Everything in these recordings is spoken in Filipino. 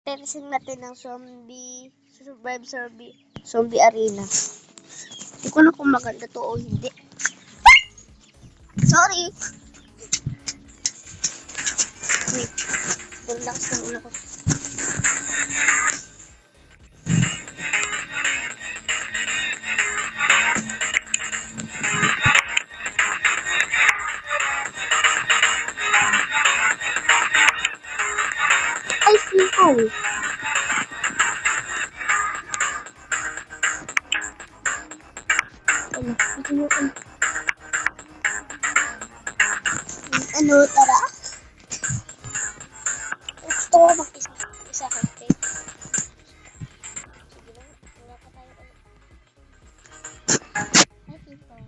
Testing natin ng zombie arena. Hindi ko na kung maganda to o hindi. Sorry! Wait. Relax ng ulo ko. Ay, sipol! Ano, tara? Gusto ko mag-isa kasi. Sige lang, wala pa tayo. Ay, sipol.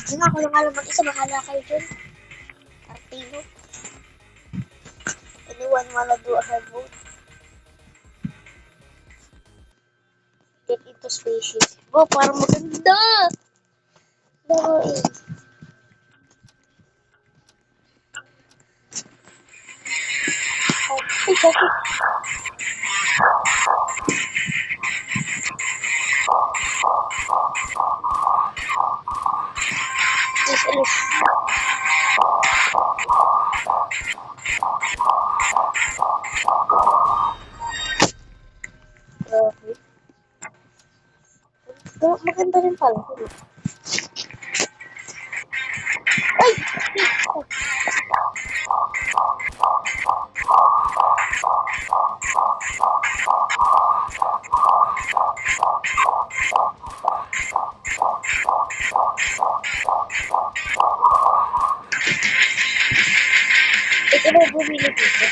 Sige nga, kung lang mag-isa, bahala kayo dyan. Artino. Anyone wanna do a hard mode? Get into spaceship. Bo, parang maganda! No, eh. Ay, bakit? Yes, alis. Okay. Oh, maganda rin pala. Ay! Ito na bumili dito.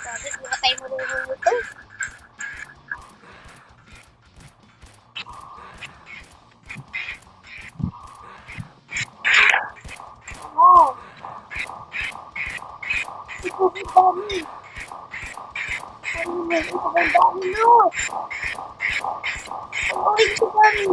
Bakit mga tayo marunong ito? Oh! Ito ang dami! Ano na ito ang dami no? Ang ito dami!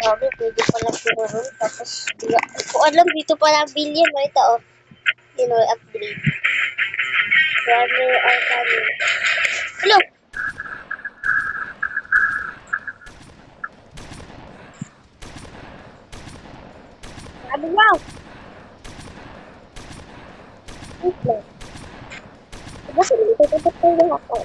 Sabi, pwede palang pinurol. Tapos, di ko alam, dito palang billion. Ito, oh. You know, upgrade. Runner or runner. Hello! Sabi wow! Wait lang. Bakit dito? Dapat ko lang ako.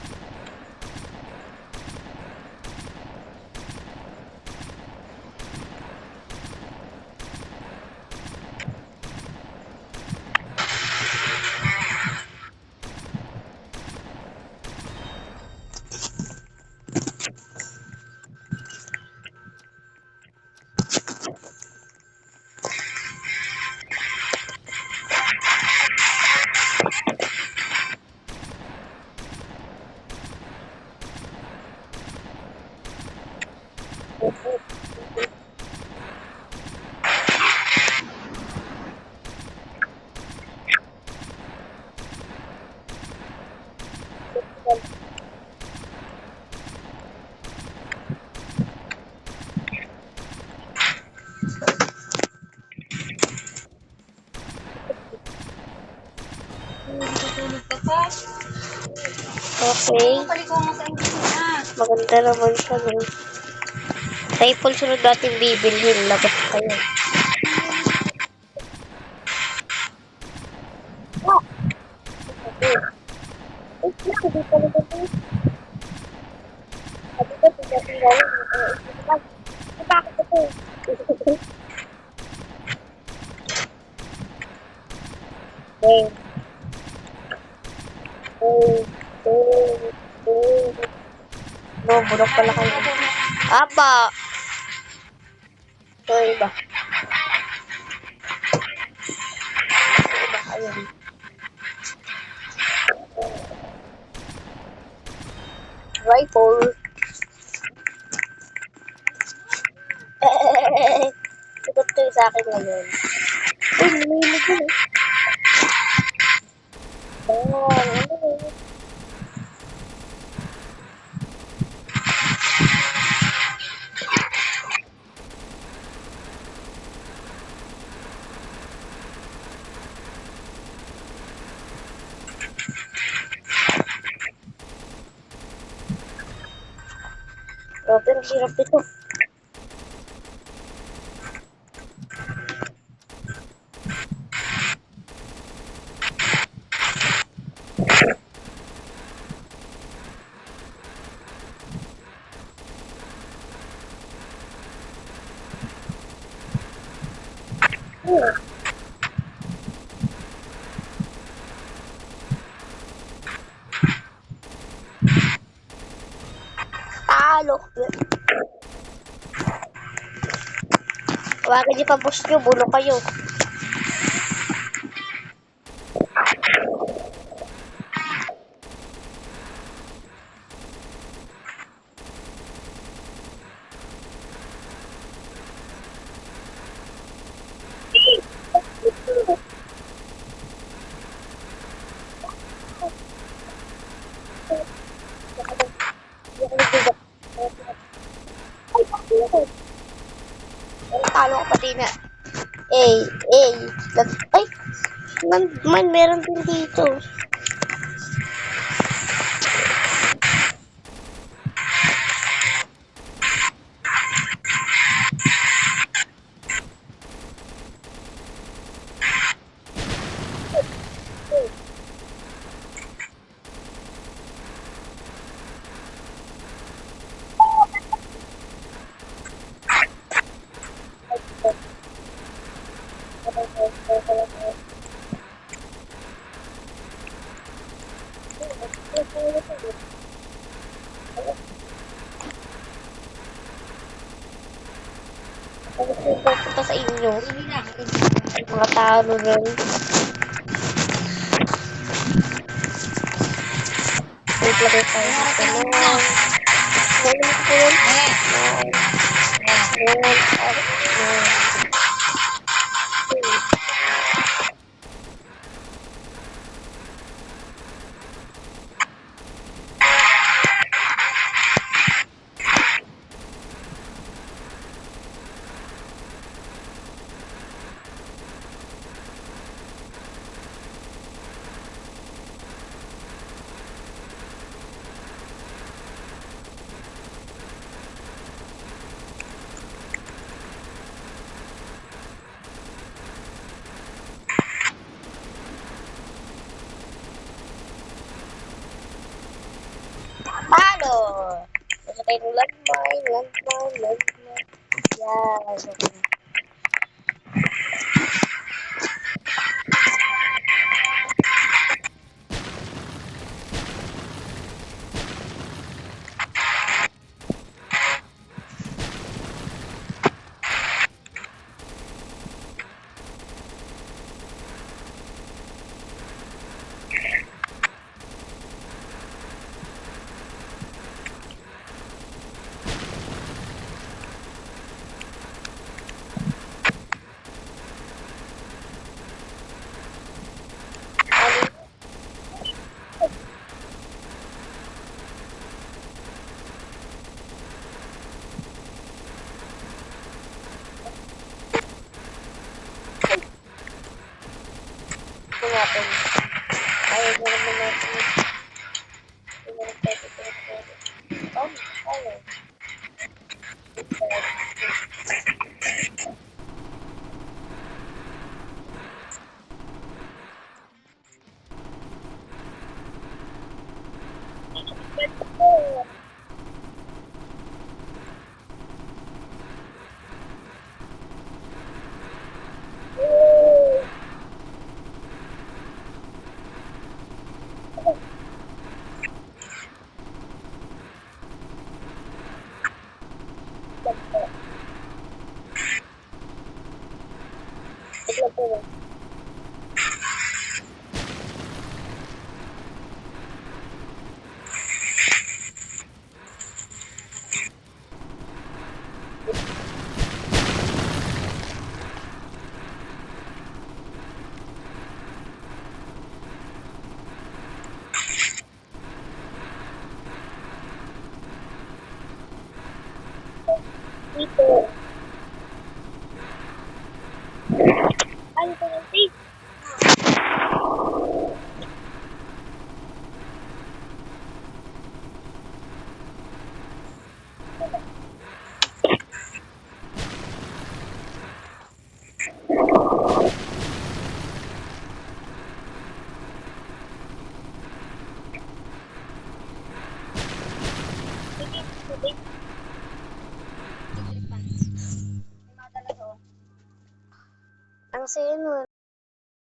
Okay. Maganda naman siya, no? Rifle sunod natin bibilhin. Labas kayo. Oh! Okay. Ay, hindi talaga ito. Sabi ko, tingnan. Bakit ito? Okay. No, bulok pala kayo. Apa! Sorry ba? Ayun. Rifle. Sigot to sa akin ngayon. Uy, nililig yun eh. Ano. Pero hirap ito. Talo. Huwag niyo pa boss nyo, bulok kayo. Talo ko pati na. Ay. Ay, man, meron din dito. Pupunta sa inyo. Mga talo rin. Wait lang tayo. Ngayon ko yun. Talo! Basta tayo ng landmine. Yan. Ito natin. Kaya na naman natin. Kaya. dito. Ano ko ng tape? Sige, tubig. Ang saya nun.